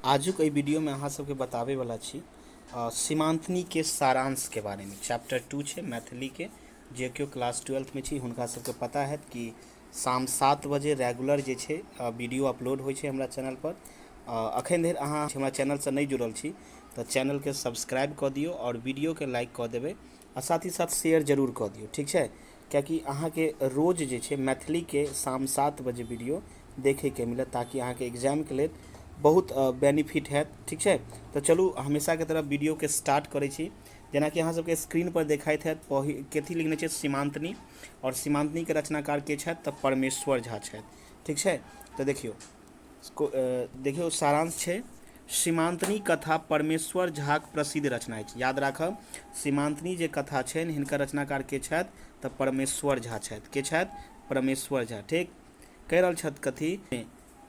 आजुक एहि वीडियो में अहाँ सबके बतावे वाला छी सीमांतनी के सारांश के बारे में। चैप्टर 2 छे मैथिली के। जे केओ क्लास 12 में छी हुनका सबके पता है कि शाम 7 बजे रेगुलर जे छे वीडियो अपलोड होइ छे हमरा चैनल पर। अखन धरि अहाँ हमरा चैनल से नहीं जुड़ल छी तो चैनल के सब्सक्राइब कर दियो और वीडियो के लाइक कर देवे और साथ ही साथ शेयर जरूर कर दियो, ठीक है। क्योंकि अहाँ के रोज जे छे मैथिली के शाम 7 बजे वीडियो देखे के मिलत, ताकि अहाँ के एग्जाम के लिए बहुत बेनिफिट है, ठीक है। तो चलू हमेशा के तरह वीडियो के स्टार्ट करे छी। जना कि अहाँ सबके स्क्रीन पर देखाइत है कथी लिखने छे सीमांतनी, और सीमांतनी के रचनाकार के छथि तऽ परमेश्वर झा छथि, ठीक है। तो देखियो सारांश छे सीमांतनी कथा परमेश्वर झा के प्रसिद्ध रचना है। याद राखब सीमांतनी जे कथा छे हिनकर रचनाकार के छथि तऽ परमेश्वर झा छथि। के छथि? परमेश्वर झा, ठीक। कह रहल छथि कथी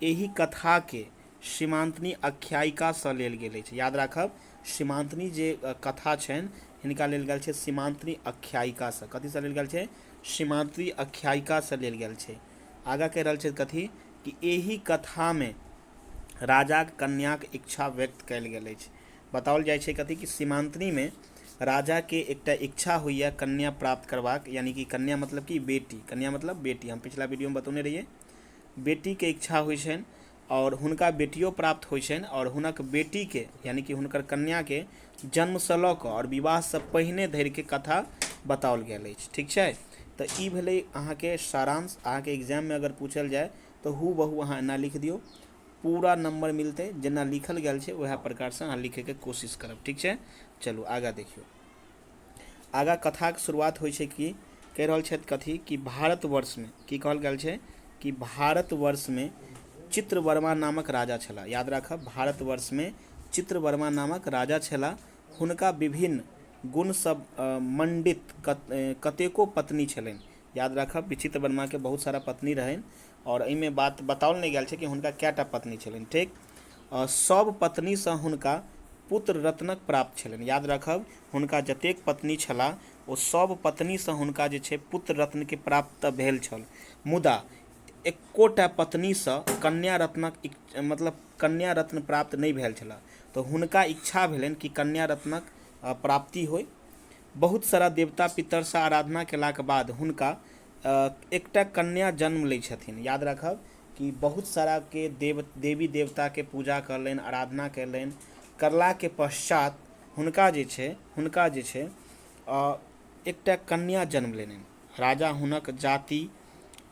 एही कथा के सीमांतनी आख्यायिका से लेल गेल अछि। याद राखब सीमांतनी जे कथा छनि हिनका लेल गेल छै सीमांतनी आख्यायिका से। कथी से लेल गेल छै? सीमांतनी आख्यायिका से लेल गेल छै। आगा कह रहल छै कथी कि एही कथा में राजा कन्या के इच्छा व्यक्त कयल गेल अछि। बताओल जाइ छै कथी कि सीमांतनी में राजा के एकटा इच्छा होइया कन्या प्राप्त करबाक, यानी कि कन्या मतलब कि बेटी, कन्या मतलब बेटी। हम पिछला वीडियो में बतौने रहिए बेटी के इच्छा होइ छनि और हुनका बेटियों प्राप्त होइ छनि, और हुनक बेटी के यानी कि हुनकर कन्या के जन्म से लऽ कऽ और विवाह से पहिने धरि के कथा बताओल गेल अछि, ठीक छै। तो ई भेलै अहाँ के सारांश। अहाँ के एग्जाम में अगर पूछल जाए तो हूबहू अहाँ एना लिख दियो, पूरा नंबर मिलते। जेना लिखल गेल छै वह प्रकार से अहाँ लिखे के कोशिश करब, ठीक छै। चलू आगा देखियो। आगा कथा के शुरुआत होइ छै कि कह रहल छथि कथी कि भारतवर्ष में की कहल गेल छै कि भारतवर्ष में चित्रवर्मा नामक राजा छला। याद राखब भारतवर्ष में चित्रवर्मा नामक राजा छला। हुनका विभिन्न गुण सब मंडित कतेको पत्नी छलनि। याद राखब चित्रवर्मा के बहुत सारा पत्नी रहनि, और एहिमे बात बताओल नहीं गेल छै कि हुनका कैटा पत्नी छलनि, ठीक। सब पत्नी से हुनका पुत्र रत्नक प्राप्त छलनि। याद राखब हुनका जतेक पत्नी छला ओ सब पत्नी से हुनका जे छै पुत्र रत्न के प्राप्त भेल छल, मुदा एकोटा पत्नी से कन्या रत्नक मतलब कन्या रत्न प्राप्त नहीं भेल छला। तो हुनका इच्छा भेलनि कि कन्या रत्नक प्राप्ति होय। बहुत सारा देवता पितर से आराधना केलाक बाद हुनका एकटा कन्या जन्म लै छथिन। याद राखब कि बहुत सारा के देवी देवता के पूजा करलनि, आराधना कयलनि, करला के पश्चात हुनका जे छै एकटा कन्या जन्म लेलनि। राजा हुनक जाति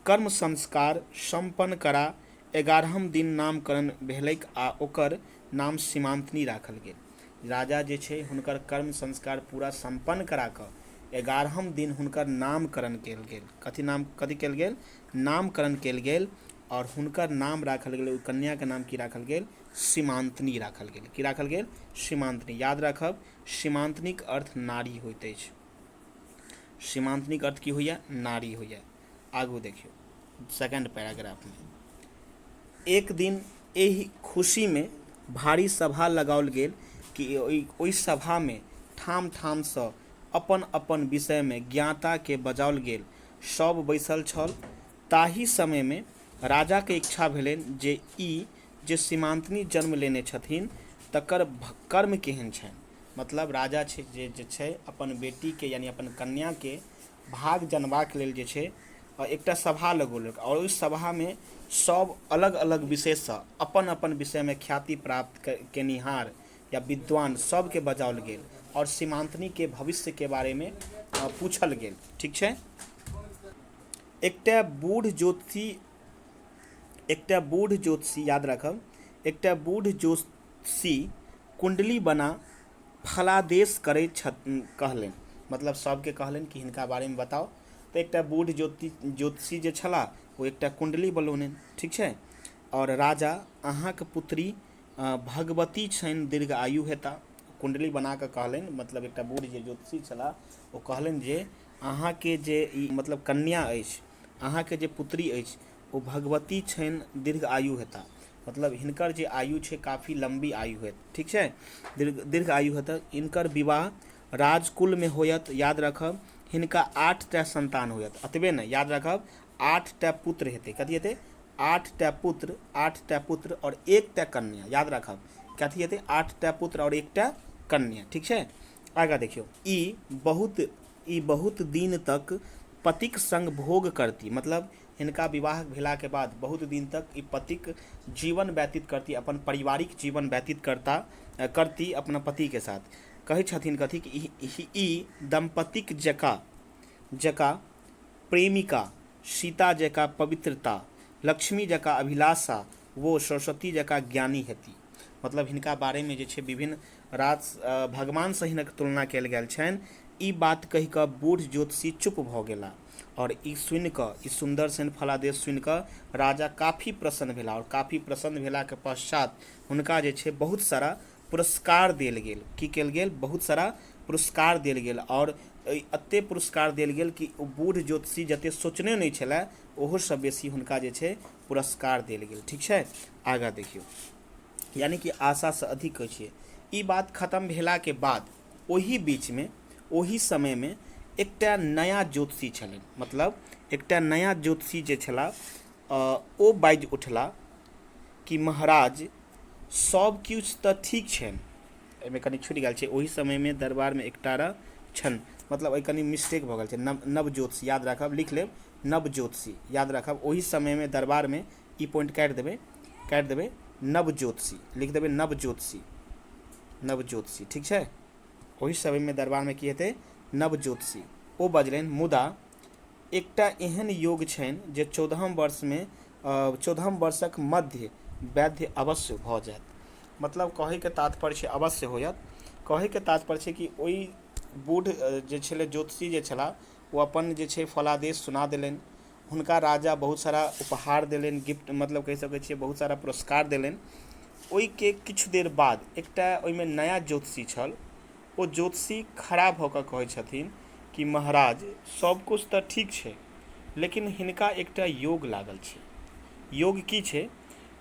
कर्म संस्कार संपन्न करा 11हम दिन नामकरण भेलैक आ ओकर नाम सीमांतनी राखल गेल। राजा जे छै हुनकर कर्म संस्कार पूरा संपन्न करा कऽ 11हम दिन हुनकर नामकरण कयल गेल। कथी कयल गेल? नामकरण कयल गेल, और हुनकर नाम राखल गेल, कन्या के नाम की राखल गेल? सीमांतनी राखल गेल। की राखल गेल? सीमांतनी। याद राखब सीमांतनी के अर्थ नारी होइत अछि। सीमांतनी के अर्थ की होइया? नारी होइया। आगू देखियो सेकंड पैराग्राफ में। एक दिन एही खुशी में भारी सभा लगाओल गेल कि ओई सभा में ठाम ठाम से अपन अपन विषय में ज्ञाता के बजाओल गेल। सब बैसल छल। ताही समय में राजा के इच्छा भेलनि जे ई जे सीमांतनी जन्म लेने छथिन तकर कर्म केहन छनि। मतलब राजा छै जे छै अपन बेटी के यानी अपन कन्या के भाग जनबाक लेल जे छै एकटा सभा लगौलक, और उस सभा में सब अलग अलग विषय से अपन अपन विषय में ख्याति प्राप्त केनिहार या विद्वान सबके बजाओल गेल, और सीमांतनी के भविष्य के बारे में पूछल गेल, ठीक छै। एकटा बूढ़ ज्योतिषी याद रखब एकटा बूढ़ ज्योतिषी कुंडली बना फलादेश करे कहलनि। मतलब सबके कहलनि कि हिनका बारे में बताओ। तो एकटा बूढ़ ज्योतिषी जे छला वो एकटा कुंडली बनौलनि, ठीक छै। और राजा अहाँक पुत्री भगवती छनि दीर्घ आयु हेता। कुंडली बना कऽ कहलनि, मतलब एकटा बूढ़ जे ज्योतिषी छला वो कहलनि जे अहाँ के जे मतलब कन्या अछि, अहाँ के जे पुत्री अछि वो भगवती छनि दीर्घ आयु हेता। मतलब हिनकर जे आयु छै काफ़ी लंबी आयु है, ठीक छै, दीर्घ आयु हेता। इनकर विवाह राजकुल में होयत। याद रखब हिनका 8टा संतान होयत। अतबे नहीं, याद रखब 8टा पुत्र हेतै। कथी हेतै? आठ टा पुत्र और एक टा कन्या, याद रखब कथी हेतै 8 टा पुत्र और एक टा कन्या, ठीक है। आगा देखियो, ई बहुत दिन तक पतिक संग भोग करती, मतलब हिनका विवाह भेला के बाद बहुत दिन तक ई पतिक जीवन व्यतीत करती, अपन पारिवारिक जीवन व्यतीत करती अपना पति के साथ। कहै छथिन कथी कि ई दंपतिक जका प्रेमिका, सीता जका पवित्रता, लक्ष्मी जका अभिलाषा, वो सरस्वती जका ज्ञानी हेती। मतलब हिनका बारे में जे छै विभिन्न भगवान से हिनक तुलना कयल गेल छनि। ई बात कहि कऽ बूढ़ ज्योतिषी चुप भऽ गेला और ई सुनि कऽ, ई सुंदर सन फलादेश सुनि कऽ राजा काफ़ी प्रसन्न भेला और काफ़ी प्रसन्न भेला के पश्चात हुनका जे छै बहुत सारा पुरस्कार देल गेल। की कयल गेल? बहुत सारा पुरस्कार देल गेल और एते पुरस्कार देल गेल कि बूढ़ ज्योतिषी जते सोचने नहीं छलै ओहो सब बेसी हुनका जे छै पुरस्कार देल गेल, ठीक छै। आगा देखियो, यानी कि आशा से अधिक कहै छियै। ई बात खत्म भेला के बाद ओही बीच में, ओही समय में एकटा नया ज्योतिषी छलनि, मतलब एकटा नया ज्योतिषी जे छला ओ बाजि उठला कि महाराज सब किछु तऽ ठीक छनि। एहिमे कनि छूटि गेल छै, ओही समय में दरबार में एकटा छन, मतलब एहि कनि मिस्टेक भऽ गेल छै। नव ज्योतिषी याद राखब, लिख लेब नव ज्योतिषी याद राखब। ओही समय में दरबार में ई पॉइंट काटि देबै नव ज्योतिषी लिख देबै नव ज्योतिषी, ठीक है। ओही समय में दरबार में की हेतै? नव ज्योतिषी। ओ बजलनि, मुदा एकटा एहन योग छनि जे 14 वर्षक मध्य वैध अवश्य भऽ जायत। मतलब कहे के तात्पर्य छै अवश्य होयत। कहे के तात्पर्य छै कि ओई बूढ़ जे छलै ज्योतिषी जे छला ओ अपन जे छै फलादेश सुना देलनि। हुनका राजा बहुत सारा उपहार देलनि, गिफ्ट मतलब कहि सकै छियै बहुत सारा पुरस्कार देलनि। ओई के किछु देर बाद एकटा ओइमे नया ज्योतिषी छल। ओ ज्योतिषी खड़ा भऽ कऽ कहै छथिन कि महाराज सब कुछ तऽ ठीक छै, लेकिन हिनका एकटा योग लागल छै। योग की छै?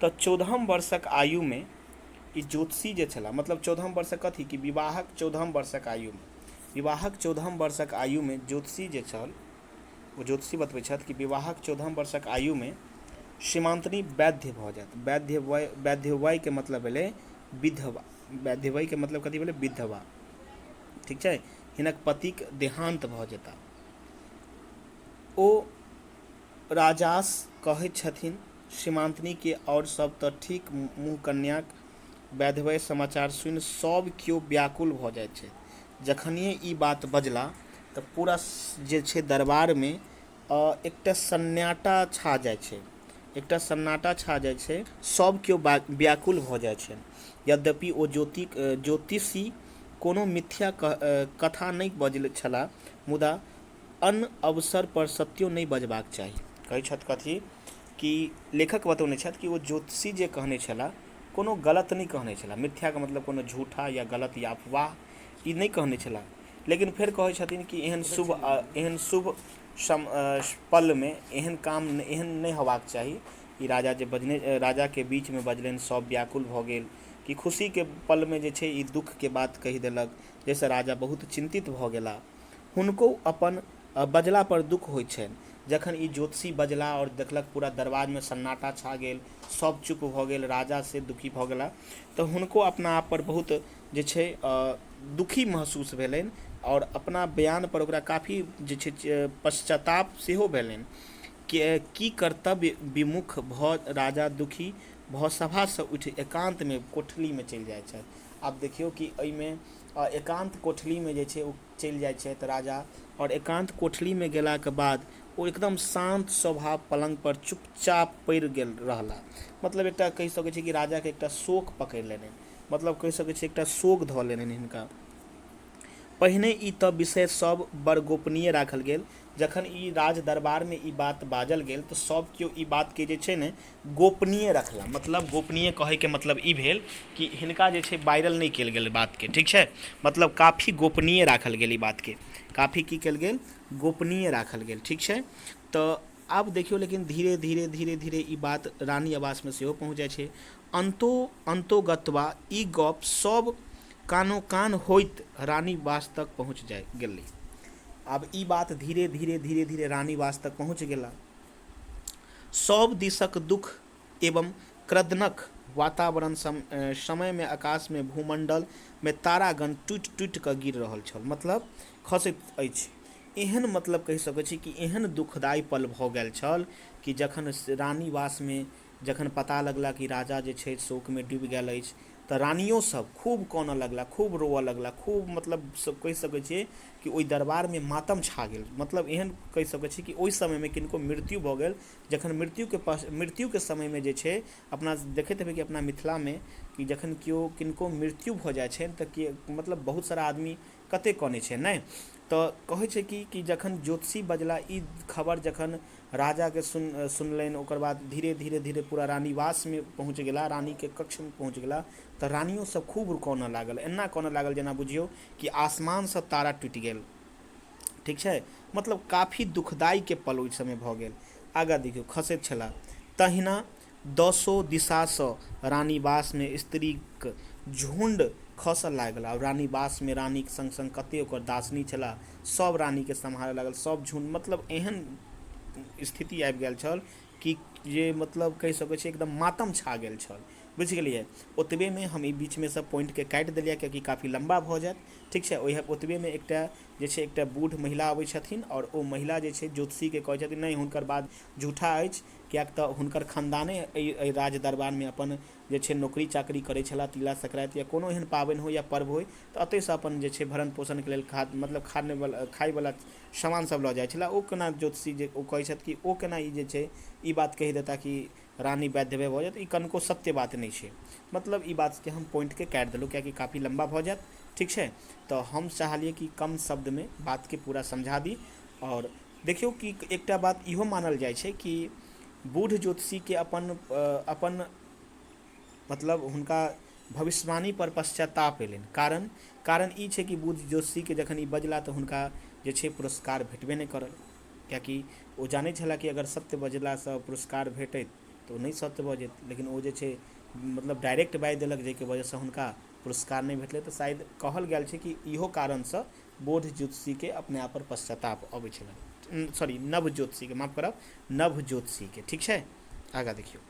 तऽ 14 वर्षक आयु में ई ज्योतिषी जे छला, मतलब 14 वर्षक कथी कि विवाहक 14 वर्षक आयु में, विवाहक 14 वर्षक आयु में ज्योतिषी जे छल ओ ज्योतिषी बतबै छथि कि विवाहक 14 वर्षक आयु में सीमांतनी वैद्य भऽ जायत। वैध्यवय के मतलब भेलै विधवा। वैध्यवय के मतलब कथी भेलै? विधवा, ठीक छै। हिनक पतिक देहांत भऽ जेता। ओ राजास कहै छथिन सीमांतनी के और सब तऽ ठीक, मुँह कन्याक वैधवय समाचार सुनि सब केओ व्याकुल भऽ जाइत छै। जखनिए ई बात बजला तऽ पूरा जे छै दरबार में एकटा सन्नाटा छा जाइ छै, एकटा सन्नाटा छा जाइ छै। सब केओ व्याकुल भऽ जाइ छै। यद्यपि ओ ज्योतिषी कोनो मिथ्या कथा नहीं बजल छला, मुदा अन अवसर पर सत्यो नहीं बजबाक चाही। कहै छथि कथी कि लेखक बतौने छथि कि ओ ज्योतिषी जे कहने छला कोनो गलत नहीं कहने छला। मिथ्या का मतलब कोनो झूठा या गलत या अफवाह ई नहीं कहने छला। लेकिन फिर कहै छथिन कि एहन शुभ पल में एहन काम एहन नहीं होबाक चाही। ई राजा जे बजने, राजा के बीच में बजलनि, सब व्याकुल भऽ गेल कि खुशी के पल में जे छै ई दुख के बात कहि देलक, जैसे राजा बहुत चिंतित भऽ गेला। हुनको अपन बजला पर दुख होइ छनि। जखन ई ज्योतिषी बजला और देखलक पूरा दरबार में सन्नाटा छा गेल, सब चुप भऽ गेल, राजा से दुखी भऽ गेला, तऽ हुनको अपना आप पर बहुत जे छै दुखी महसूस भेलनि और अपना बयान पर ओकरा काफ़ी जे छै पश्चाताप सेहो भेलनि। की कर्तव्य विमुख भऽ राजा दुखी भऽ सभा से उठि एकांत में कोठली में चलि जाइ छथि। आब देखियौ कि एहिमे एकांत कोठली में जे छै ओ चलि जाइ छथि राजा, और एकांत कोठली में गेला के बाद ओ एकदम शांत स्वभाव पलंग पर चुपचाप पड़ि गेल रहला। मतलब एकटा कहि सकै छी कि राजा के एकटा शोक पकड़ि लेलनि, मतलब कहि सकै छी एकटा शोक धऽ लेलनि हिनका। पहिने ई तऽ विषय सब बड़ गोपनीय राखल गेल। जखन ई राज दरबार में ई बात बाजल गेल तऽ सब केओ ई बात के जे छै ने गोपनीय रखला। मतलब गोपनीय कहे के मतलब ई भेल कि हिनका जे छै वायरल नहीं कयल गेल बात के, ठीक छै। मतलब काफ़ी गोपनीय राखल गेल ई बात के, काफ़ी की कयल गेल? गोपनीय राखल गेल, ठीक छै। तऽ आब देखियो लेकिन धीरे धीरे ई बात रानी आवास में सेहो पहुँच जाइ छै। अंतोगत्वा ई गप सब कानो कान होइत रानी वास तक पहुँच गेलै। अब ई बात धीरे धीरे रानी वास तक पहुँच गेला। सब दिशक दुख एवं क्रदनक वातावरण समय में आकाश में भूमंडल में तारागण टूटि टूटि कऽ गिर रहल छल, मतलब खसैत अछि। एहन मतलब कहि सकैत छी कि एहन दुखदायी पल भऽ गेल छल कि जखन रानीवासमे जखन पता लगला कि राजा जे छै शोकमे डूबि गेल अछि, तऽ रानियो सब खूब कानऽ लगला, खूब रोअऽ लगला, खूब मतलब कहि सकैत छियै कि ओहि दरबारमे मातम छा गेल। मतलब एहन कहि सकैत छी कि ओहि समयमे किनको मृत्यु भऽ गेल, जखन मृत्युके समयमे जे छै अपना देखैत हेबै कि अपना मिथिलामे कि जखन केओ किनको मृत्यु भऽ जाइ छै तऽ कि मतलब बहुत सारा आदमी कतेक कानै छै नहि। तऽ कहै छै कि जखन ज्योतिषी बजला ई खबर जखन राजाके सुनलनि, ओकर बाद धीरे धीरे धीरे पूरा रानीवासमे पहुँच गेला, रानीके कक्षमे पहुँच गेला, तऽ रानियो सब खूब कानऽ लागल, एना कानऽ लागल जेना बुझियौ कि आसमानसँ तारा टूटि गेल। ठीक छै, मतलब काफ़ी दुखदायीके पल ओहि समय भऽ गेल। आगाँ देखियौ, खसैत छलाह, तहिना 10 दिशासँ रानीवासमे स्त्रीक झुंड खसऽ लागल। और रानीवासमे रानीके संग संग कते ओकर दासनी छलाह, सब रानीके सम्हारऽ लागल, सब झुंड। मतलब एहन स्थिति आबि गेल छल कि जे मतलब कहि सकै छी एकदम मातम छा गेल छल, बुझि गेलियै। ओतबेमे हम ई बीचमे सब पॉइंटके काटि देलियै कियाकि काफ़ी लम्बा भऽ जायत। ठीक छै, ओतबेमे एकटा जे छै एकटा बूढ़ महिला अबै छथिन, और ओ महिला जे छै ज्योतिषीके कहै छथिन नहि हुनकर बात झूठा अछि, किएक तऽ हुनकर खानदाने एहि राज दरबारमे अपन जे छै नौकरी चाकरी करै छलाह। तिला संक्रांति या कोनो एहन पाबनि होइ या पर्व होइ तऽ एतयसँ अपन जे छै भरण पोषणके लेल खायवला सामान सब लऽ जाइ छलाह। ओ केना ज्योतिषी जे ओ कहै छथि कि ओ केना ई जे छै ई बात कहि देता कि रानी वैधव्य भऽ जायत, ई कनको सत्य बात नहि छै। मतलब ई बातके हम पॉइंटके काटि देलहुँ कियाकि काफ़ी लम्बा भऽ जायत। ठीक छै, तऽ हम चाहलिए कि कम शब्दमे बातके पूरा समझा दी। और देखियौ कि एकटा बात इहो मानल जाइ छै कि बूढ़ ज्योतिषीके अपन मतलब हुनका भविष्यवाणी पर पश्चाताप अयलनि। कारण ई छै कि बूढ़ ज्योतिषीके जखन ई बजला तऽ हुनका जे छै पुरस्कार भेटबे नहि करल, किएकि ओ जानै छलाह कि अगर सत्य बजलासँ पुरस्कार भेटैत तऽ ओ नहि सत्य बजैत, लेकिन ओ जे छै मतलब डायरेक्ट बाजि देलक, जाहिके वजहसँ हुनका पुरस्कार नहि भेटलै। तऽ शायद कहल गेल छै कि इहो कारणसँ बौद्ध ज्योतिषीके अपने आप पर पश्चाताप अबै छलनि, सॉरी नव ज्योतिषीके, माफ करब, नव ज्योतिषीके। ठीक छै, आगाँ देखियौ।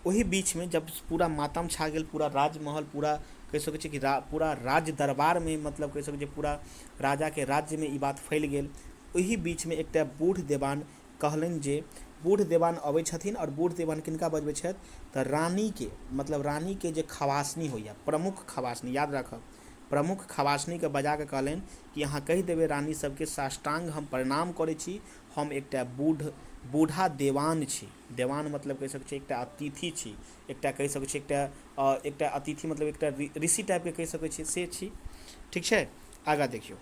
ओही बीचमे जब पूरा मातम छा गेल, पूरा राजमहल, पूरा कहि सकै छियै कि पूरा राज दरबारमे मतलब कहि सकै छियै पूरा राजाके राज्यमे ई बात फैल गेल। ओही बीचमे एकटा बूढ़ देवान कहलनि जे बूढ़ देवान अबै छथिन, और बूढ़ देवान किनका बजबै छथि तऽ रानीके, मतलब रानीके जे खवासनी होइए, प्रमुख खवासनी, याद राखब, प्रमुख खवासनीके बजा कऽ कहलनि कि अहाँ कहि देबै रानी सबके साष्टांग हम प्रणाम करै छी, हम एकटा बूढ़ा देवान छी। देवान मतलब कहि सकै छी एकटा अतिथि छी, एकटा कहि सकै छी एकटा अतिथि मतलब एकटा ऋषि टाइपके कहि सकै छी, से छी। ठीक छै, आगाँ देखियौ।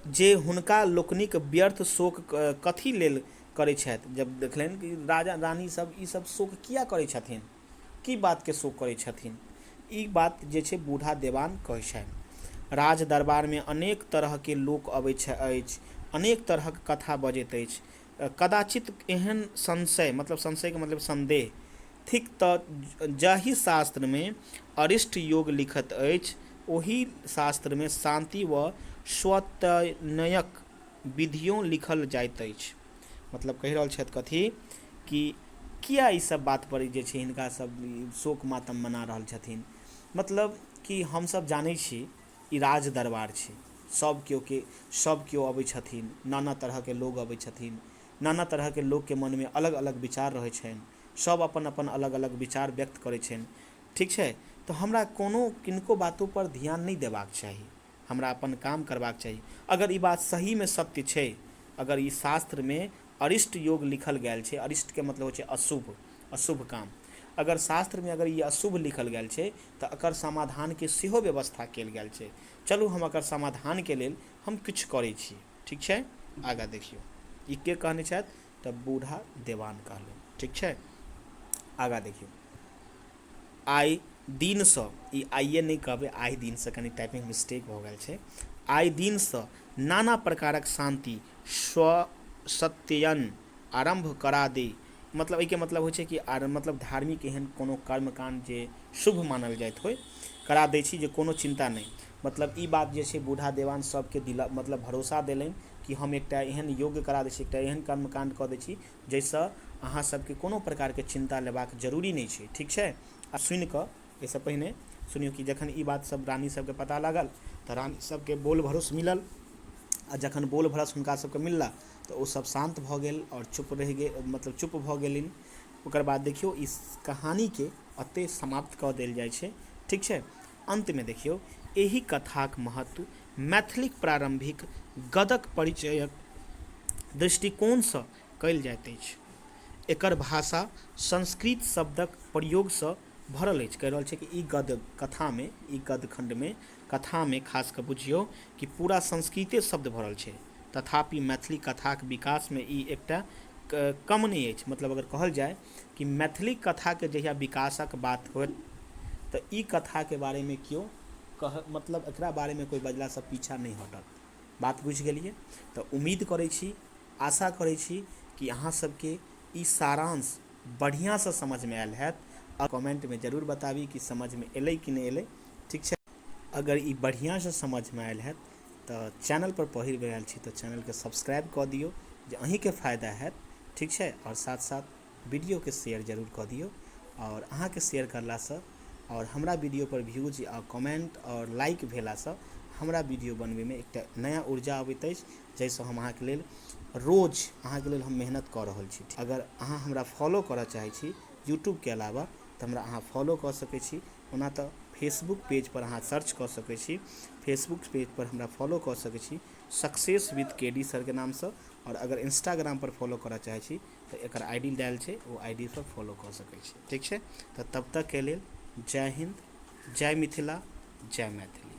जे हुनका लोकनिक व्यर्थ शोक कथी लेल करै छथि, जब देखलनि कि राजा रानी सब ई सब शोक किया करै छथिन, की बातके शोक करै छथिन, ई बात जे छै बूढ़ा देवान कहै छनि। राज दरबारमे अनेक तरहके लोक अबैत अछि, अनेक तरहक कथा बजैत अछि, कदाचित एहन संशय, मतलब संशयके मतलब संदेह, थिक तऽ जाहि शास्त्रमे अरिष्ट योग लिखत अछि, ओही शास्त्रमे शांति व स्वतनयक विधियों लिखल जाइत अछि। मतलब कहि रहल छथि कथी कि किया ई सब बात पर जे छै हिनका सब शोक मातम मना रहल छथिन। मतलब कि हमसब जानै छी ई राज दरबार छै, सब केओ अबै छथिन, नाना तरहके लोग अबै छथिन, नाना तरहके लोकके मनमे अलग अलग विचार रहै छनि, सब अपन अपन अलग अलग विचार व्यक्त करै छनि। ठीक छै, तऽ हमरा किनको बातों पर ध्यान नहीं देबाक चाही, हमरा अपन काम करबाक चाही। अगर ई बात सहीमे सत्य छै, अगर ई शास्त्रमे अरिष्ट योग लिखल गेल छै, अरिष्टके मतलब होइ छै अशुभ काम, अगर शास्त्रमे अगर ई अशुभ लिखल गेल छै तऽ एकर समाधानके सेहो व्यवस्था कयल गेल छै। चलू हम एकर समाधानके लेल हम किछु करै छी। ठीक छै, आगाँ देखियौ ई के कहने छथि तऽ बूढ़ा देवान कहलनि। ठीक छै, आगाँ देखियौ। आइ दिनसँ, ई आइए नहि कहबै, आइ दिनसँ कनि टाइपिंग मिस्टेक भऽ गेल छै, आइ दिनसँ नाना प्रकारक शांति सत्ययन आरंभ करा दे। मतलब एहिके मतलब होइ छै कि मतलब धार्मिक एहन कोनो कर्मकाण्ड जे शुभ मानल जाइत होइ करा दै छी, जे कोनो चिंता नहि। मतलब ई बात जे छै बूढ़ा देवान सबके मतलब भरोसा देलनि कि हम एकटा एहन योग्य करा दै छी, एकटा एहन कर्मकाण्ड कऽ दै छी जाहिसँ अहाँ सबके कोनो प्रकारके चिन्ता लेबाक जरूरी नहि छै, ठीक छै। आ सुनि कऽ एहिसँ पहिने सुनियौ कि जखन ई बात सब रानी सबके पता लागल तऽ रानी सबके बोल भरोस मिलल, आ जखन बोल भरोस हुनका सबके मिलला तऽ ओ सब शान्त भऽ गेल और चुप रहि गेल, मतलब चुप भऽ गेलिन। ओकर बाद देखियौ इस कहानीके एते समाप्त कऽ देल जाइ छै, ठीक छै। अंतमे देखियौ एहि कथाक महत्व मैथिलीक प्रारंभिक गदक परिचयक दृष्टिकोणसँ कयल जाइत अछि। एकर भाषा संस्कृत शब्दक प्रयोगसँ भरल अछि। कहि रहल छै कि ई गद कथामे, ई गद खण्डमे, कथामे खास कऽ बुझियौ कि पूरा संस्कृते शब्द भरल छै। तथापि मैथिली कथाक विकासमे ई एकटा कम नहि अछि। मतलब अगर कहल जाय कि मैथिली कथाके जहिया विकासक बात होत तऽ ई कथाके बारेमे केओ मतलब एकरा बारेमे कोइ बजलासँ पीछा नहि हटत। बात बुझि गेलियै? तऽ उम्मीद करै छी, आशा करै छी कि अहाँ सबके ई सारांश बढ़िआँसँ समझमे आयल हैत। आ कमेंटमे जरूर बताबी कि समझमे एलै कि नहि एलै, ठीक छै। अगर ई बढ़िआँसँ समझमे आयल हैत तऽ चैनल पर पहिल बेर आयल छी तऽ चैनलके सब्सक्राइब कऽ दियौ जे अहीँके फ़ायदा हैत, ठीक छै। और साथ साथ वीडियोके शेयर जरूर कऽ दियौ, और अहाँके शेयर करलासँ और हमरा वीडियो पर व्यूज आ कमेंट और लाइक भेलासँ हमरा वीडियो बनबैमे एकटा नया ऊर्जा अबैत अछि, जाहिसँ हम अहाँके लेल रोज अहाँके लेल हम मेहनत कऽ रहल छी। अगर अहाँ हमरा फॉलो करऽ चाहै छी यूट्यूबके अलावा तऽ हमरा अहाँ फॉलो कऽ सकै छी। ओना तऽ फेसबुक पेज पर अहाँ सर्च कऽ सकै छी, फेसबुक पेज पर हमरा फॉलो कऽ सकै छी सक्सेस विद केडी सरके नामसँ। और अगर इंस्टाग्राम पर फॉलो करऽ चाहै छी तऽ एकर आईडी डायल छै, ओ आईडी पर फॉलो कऽ सकै छी, ठीक छै। तऽ तब तक के लेल जय हिंद, जय मिथिला, जय मैथिली।